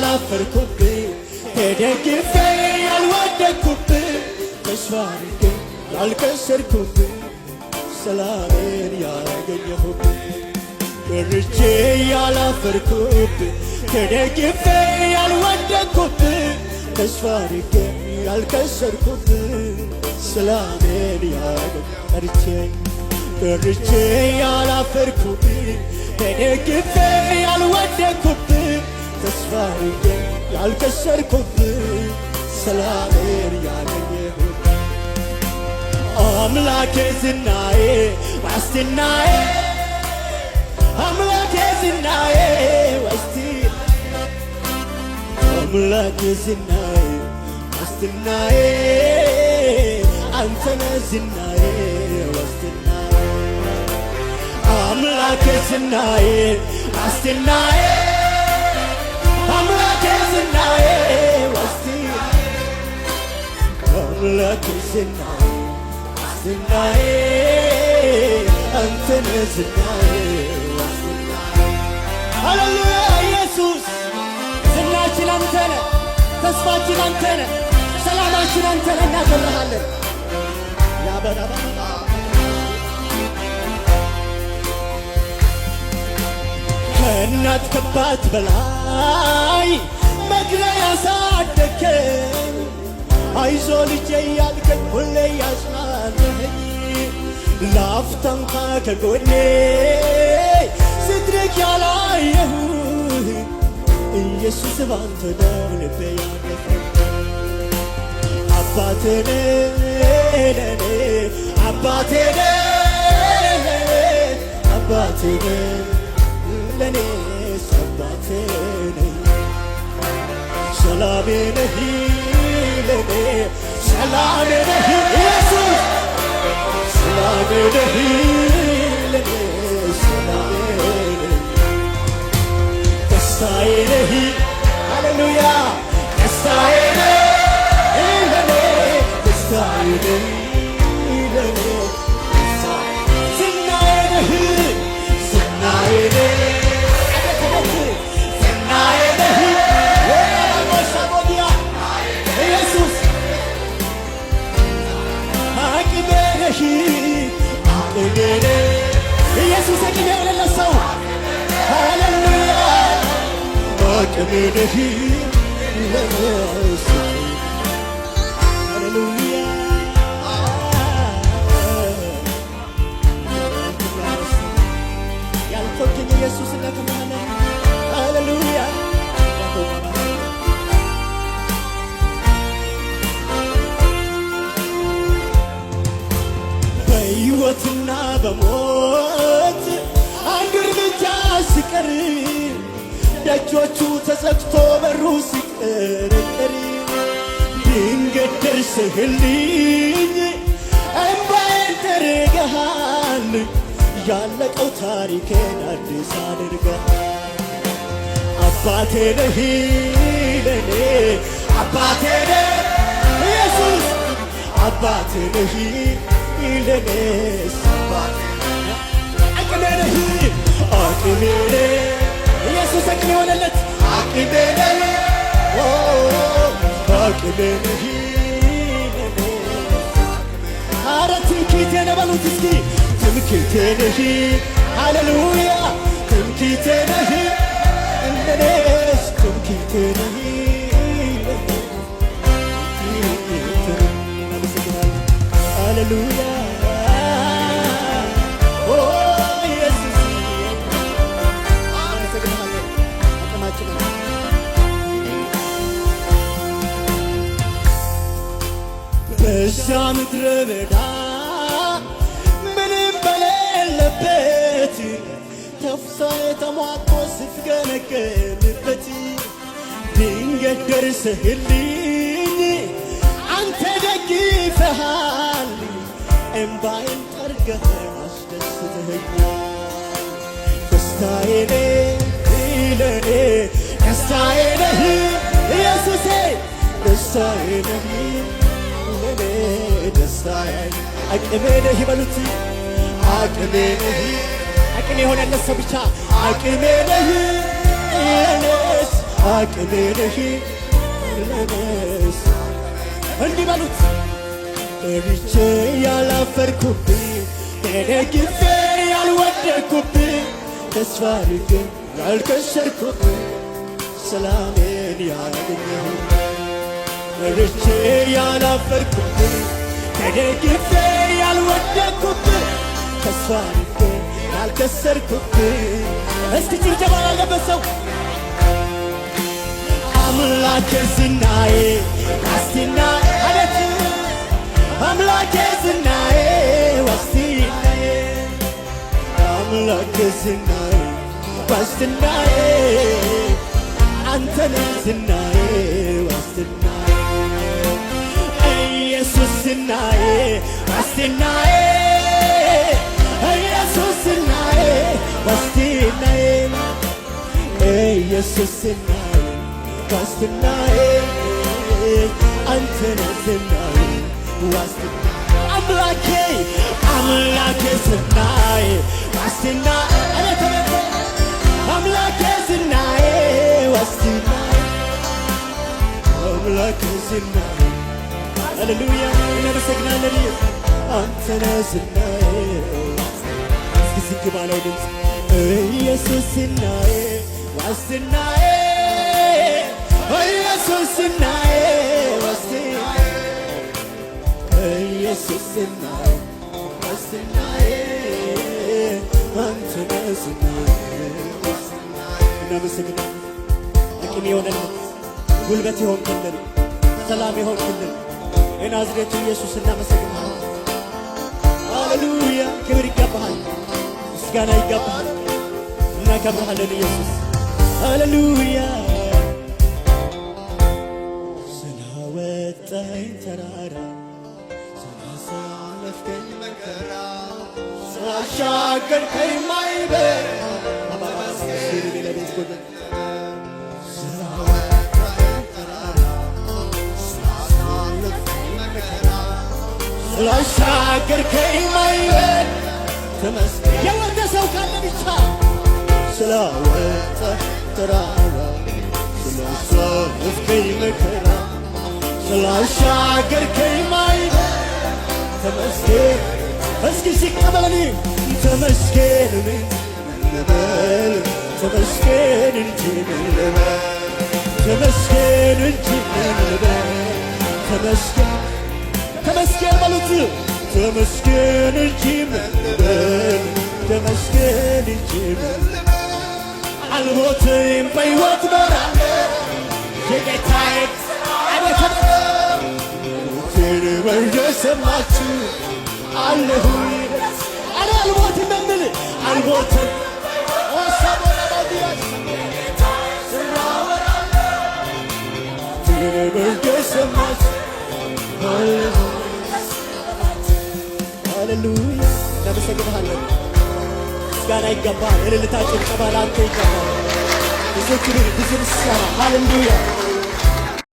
ያላፈርኩብህ ተደግፌ ያልወደቅኩብህ ተስፋ አድርጌ ያልከሰርኩብህ ሰላሜን ያገኘሁብህ በርቼ ያላፈርኩብህ ተደግፌ ያልወደቅኩብህ ተስፋ አድርጌ ያልከሰርኩብህ ሰላሜን ያገኘሁብህ በርቼ ያላፈርኩብህ ተደግፌ ያልወደቅኩብህ ተስፋ አድርጌ ያልከሰርኩብህ ሰላሜን ያገኘሁብህ አምላኬ ዝናዬ ዋስትናዬ አምላኬ ዝናዬ ዋስትናዬ አምላኬ ዝናዬ ዋስትናዬ አንተ ነህ ዝናዬ ዋስትናዬ አምላኬ ዝናዬ ዋስትናዬ አምላኬ ዝናዬ ዋስትናዬ አምላኬ ዝናዬ ዋስትናዬ አንተ ነህ ዝናዬ ዋስትናዬ ሃሌሉያ ኢየሱስ ዝናችን አንተ ነህ ተስፋችን አንተ ነህ ሰላማችን አንተ ነህ እናከብርሃለን ያበራባ ከእናት ከአባት በላይ መግቢያ ያሳደገኝ አይዞ ልጄ ያልከኝ ሁሌ ያጽናናኸኝ ለአፍታ እንኳ ከጎኔ ስትርቅ ያላየሁህ ኢየሱስ ባንተ ነው ልቤ ያረፈው አባቴ ነህ ለኔ አባቴ ነህ አባቴ ነህ ለኔስ አባቴ ነህ ሰላሜ ነህ ለኔ ሰላሜ ነህ ኢየሱስ ሰላሜ ነህ ለኔ ሰላሜ ነህ ደስታዬ ነህ ሃሌሉያ ደስታዬ ነህ ለኔ ደስታዬ ነህ ለኔ ዝናዬ ነህ ዝናዬ ነህ ዝናዬ ነህ ኢየሱስ አቅሜ ነህ አቅሜ ነህ ኢየሱስ አቅሜ የሌለው ሰው ሃሌሉያ አቅሜ ነህ ለነፍሴ ሃሌሉያ ያልተውከኝ ኢየሱስ እንደከመነ ሃሌሉያ በሕይወትና በሞት አንድ እርምጃ ሲቀር ደጆቹ ተዘግቶ በሩ ሲቀረቀር ድንገት ደርሰህልኝ እምባዬን ጠርገሃል ያለቀው ታሪኬን አዲስ አድርገሃል አባቴ ነህ ለኔ አባቴ ነህ ኢየሱስ አባቴ ነህ ለኔስ አባቴ አቅሜ ነህ አቅሜ ነህ ኢየሱስ አቅሜ የሆነለት አቅሜ ነህ አቅሜ ነህ ኧረ ትምክህቴ ነህ በሉት እስኪ ትምክህቴ ነህ ሃሌሉያ ትምክህቴ ነህ ለኔስ ትምክህቴ ነህ ሃሌሉያ ኢየሱስ አመሰግናለሁ አቅማችን በዛ ምድረ በዳ ምንም በሌለበት ተፍሳ የተሟጦ ስትገለገልበት ድንገት ደርሰህልኝ አንተ ደግፈሃል እምባዬን ጠርገህ አስደስተኸኛል ደስታዬ ነህ ለኔ ደስታዬ ነህ ኢየሱሴ ደስታዬ ነህ ለኔ ደስታዬ አቅሜ ነህ ይበሉት አቅሜ ነህ አቅሜ የሆነለት ሰው ብቻ አቅሜ ነህ ለኔስ አቅሜ ነህ ለነስ እንዲህ በሉት እብቼ ያላፈርኩብህ ተደግፌ ያልወደቅኩብህ ተስፋ አድርጌ ያልከሰርኩብህ ሰላሜን ያገኘሁ እብቼ ያላፈርኩብህ ተደግፌ ያልወደቅኩብህ ተስፋ አድርጌ ያልከሰርኩብህ እስቲ ጭብጨባ ላለበት ሰው አምላኬ ዝናዬ ዋስትናዬ አለት አምላኬ ዝናዬ ዋስትናዬ አምላኬ ዝናዬ ዋስትናዬ አንተነ ዝናዬ ዋስትናዬ ኢየሱስ ዝናዬ ዋስትናዬ ኢየሱስ ዝናዬ ዋስትናዬ ኢየሱስ ዝናዬ ዋስትናዬ አንተነ ዝናዬ ዋስትናዬ አምላኬ አምላኬ ዝናዬ ዋስትናዬ አምላኬ ዝናዬ ዋስትናዬ አምላኬ ዝናዬ ሃሌሉያ እናመሰግናለን አንተነ ዝናዬ እስኪ ዝግ ባለው ድምፅ ኢየሱስ ዝናዬ ዋስትናዬ ኢየሱስ ዝናዬ ዋስትናዬ ኢየሱስ ዝናዬ ዋስትናዬ አንተ ነህ ዝናዬ እናመሰግናለን አቅም የሆነልን ጉልበት የሆንክልን ሰላም የሆንክልን የናዝሬቱ ኢየሱስ እናመሰግናለን ሃሌሉያ ክብር ይገባሃል ምስጋና ይገባሃል እናከብርሃለን ኢየሱስ ሃሌሉያ ስላወጣኝ ተራራ ስላሳለፍከኝ መከራ ስላሻገርከኝ ማዕበል ስላሻገርከኝ ማዕበል ተመስገን የወደ ሰው ካለ ብቻ ስላወጣ ተራራ ስላሳለፍከኝ መከራ ስላሻገርከኝ ማዕበል ተመስገን እስኪ ሲቀበለኒ ተመስገን ምን ልበል ተመስገን እንጂ ምን ልበል ተመስገን እንጂ ምን ልበል ተመስገን ተመስገን በሉት ተመስገን እንጂ ምን ልበል ተመስገን እንጂ ምን ልበል አልሞትም በሕይወት እኖራለሁ የጌታዬ አቤት ሞቴን በየሰማችሁ አለሁኝ አለ አልሞትም የምል አልሞትም በየሰማችሁ ሃሌሉያ እናመሰግንሃለን ምስጋና ይገባል እልልታ ጭብጨባ ለአንተ ይገባል ብዙ ክብር ብዙ ምስጋና ሃሌሉያ